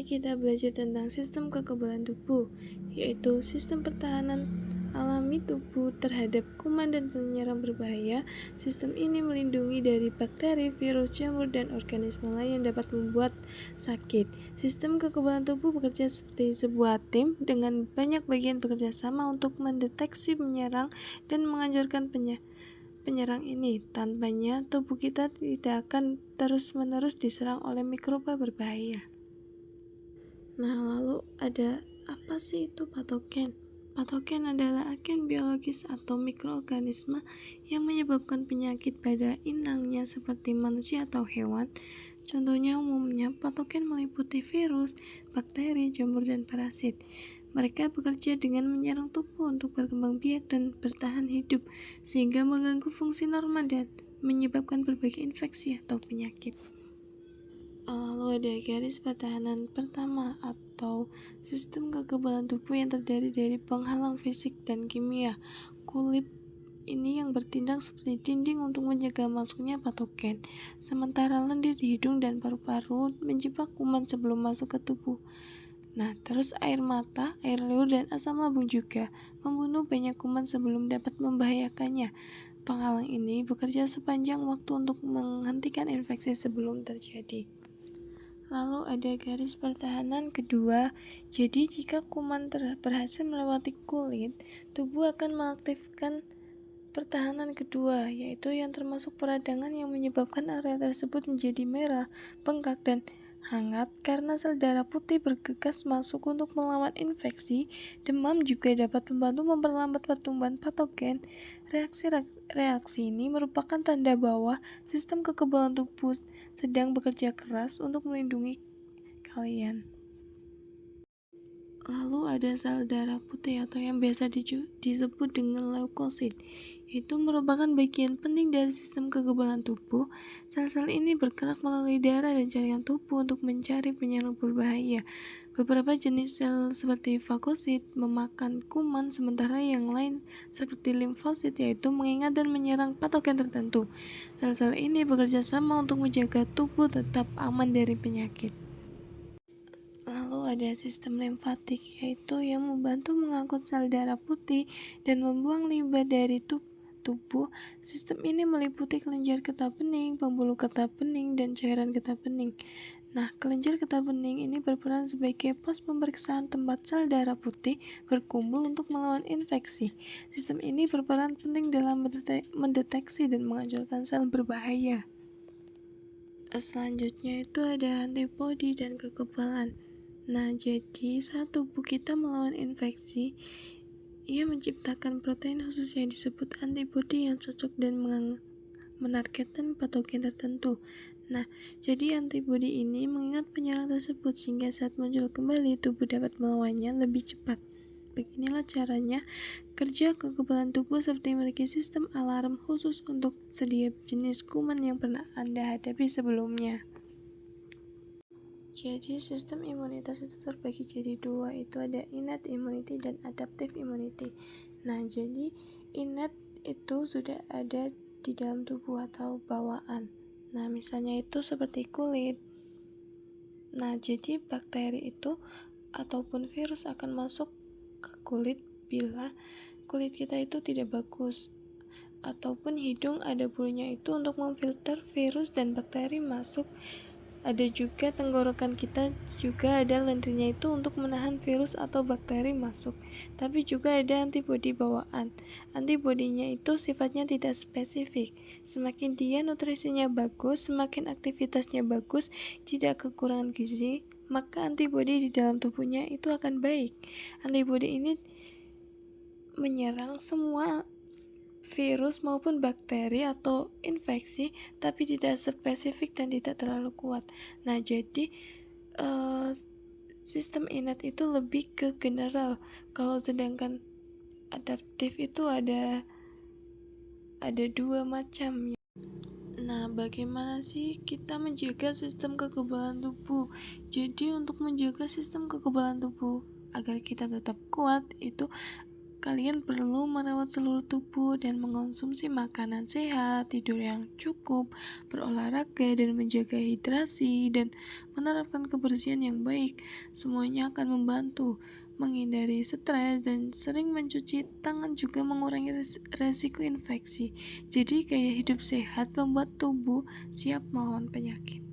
kita belajar tentang sistem kekebalan tubuh, yaitu sistem pertahanan alami tubuh terhadap kuman dan penyerang berbahaya. Sistem ini melindungi dari bakteri, virus, jamur, dan organisme lain yang dapat membuat sakit. Sistem kekebalan tubuh bekerja seperti sebuah tim dengan banyak bagian bekerja sama untuk mendeteksi penyerang dan menghancurkan penyerang ini. Tanpanya, tubuh kita tidak akan terus-menerus diserang oleh mikroba berbahaya. Nah, lalu ada apa sih itu patogen? Patogen adalah agen biologis atau mikroorganisme yang menyebabkan penyakit pada inangnya seperti manusia atau hewan. Contohnya umumnya patogen meliputi virus, bakteri, jamur, dan parasit. Mereka bekerja dengan menyerang tubuh untuk berkembang biak dan bertahan hidup, sehingga mengganggu fungsi normal dan menyebabkan berbagai infeksi atau penyakit. Lalu ada garis pertahanan pertama atau sistem kekebalan tubuh yang terdiri dari penghalang fisik dan kimia. Kulit ini yang bertindak seperti dinding untuk mencegah masuknya patogen, sementara lendir di hidung dan paru-paru menjebak kuman sebelum masuk ke tubuh. Nah, terus air mata, air liur, dan asam lambung juga membunuh banyak kuman sebelum dapat membahayakannya. Penghalang ini bekerja sepanjang waktu untuk menghentikan infeksi sebelum terjadi. Lalu ada garis pertahanan kedua. Jadi jika kuman berhasil melewati kulit, tubuh akan mengaktifkan pertahanan kedua, yaitu yang termasuk peradangan yang menyebabkan area tersebut menjadi merah, bengkak, dan hangat karena sel darah putih bergegas masuk untuk melawan infeksi. Demam juga dapat membantu memperlambat pertumbuhan patogen. Reaksi ini merupakan tanda bahwa sistem kekebalan tubuh sedang bekerja keras untuk melindungi kalian. Lalu ada sel darah putih atau yang biasa disebut dengan leukosit. Itu merupakan bagian penting dari sistem kekebalan tubuh. Sel-sel ini bergerak melalui darah dan jaringan tubuh untuk mencari penyerang berbahaya. Beberapa jenis sel seperti fagosit memakan kuman, sementara yang lain seperti limfosit yaitu mengingat dan menyerang patogen tertentu. Sel-sel ini bekerja sama untuk menjaga tubuh tetap aman dari penyakit. Lalu ada sistem limfatik, yaitu yang membantu mengangkut sel darah putih dan membuang limbah dari tubuh. Sistem ini meliputi kelenjar getah bening, pembuluh getah bening, dan cairan getah bening. Nah, kelenjar getah bening ini berperan sebagai pos pemeriksaan tempat sel darah putih berkumpul untuk melawan infeksi. Sistem ini berperan penting dalam mendeteksi dan menghancurkan sel berbahaya. Selanjutnya itu ada antibodi dan kekebalan. Nah, jadi saat tubuh kita melawan infeksi, ia menciptakan protein khusus yang disebut antibodi yang cocok dan menargetkan patogen tertentu. Nah, jadi antibodi ini mengingat penyerang tersebut sehingga saat muncul kembali tubuh dapat melawannya lebih cepat. Beginilah caranya kerja kekebalan tubuh seperti memiliki sistem alarm khusus untuk setiap jenis kuman yang pernah Anda hadapi sebelumnya. Jadi sistem imunitas itu terbagi jadi dua, itu ada innate immunity dan adaptive immunity. Nah, jadi innate itu sudah ada di dalam tubuh atau bawaan. Nah, misalnya itu seperti kulit. Nah, jadi bakteri itu ataupun virus akan masuk ke kulit bila kulit kita itu tidak bagus. Ataupun hidung ada bulunya itu untuk memfilter virus dan bakteri masuk. Ada juga tenggorokan kita juga ada lendirnya itu untuk menahan virus atau bakteri masuk. Tapi juga ada antibodi bawaan. Antibodinya itu sifatnya tidak spesifik. Semakin dia nutrisinya bagus, semakin aktivitasnya bagus, tidak kekurangan gizi, maka antibodi di dalam tubuhnya itu akan baik. Antibodi ini menyerang semua virus maupun bakteri atau infeksi, tapi tidak spesifik dan tidak terlalu kuat. Nah, jadi sistem innate itu lebih ke general. Kalau sedangkan adaptif itu ada dua macam. Nah, bagaimana sih kita menjaga sistem kekebalan tubuh? Jadi untuk menjaga sistem kekebalan tubuh agar kita tetap kuat itu kalian perlu merawat seluruh tubuh dan mengonsumsi makanan sehat, tidur yang cukup, berolahraga dan menjaga hidrasi, dan menerapkan kebersihan yang baik. Semuanya akan membantu menghindari stres dan sering mencuci tangan juga mengurangi resiko infeksi. Jadi gaya hidup sehat membuat tubuh siap melawan penyakit.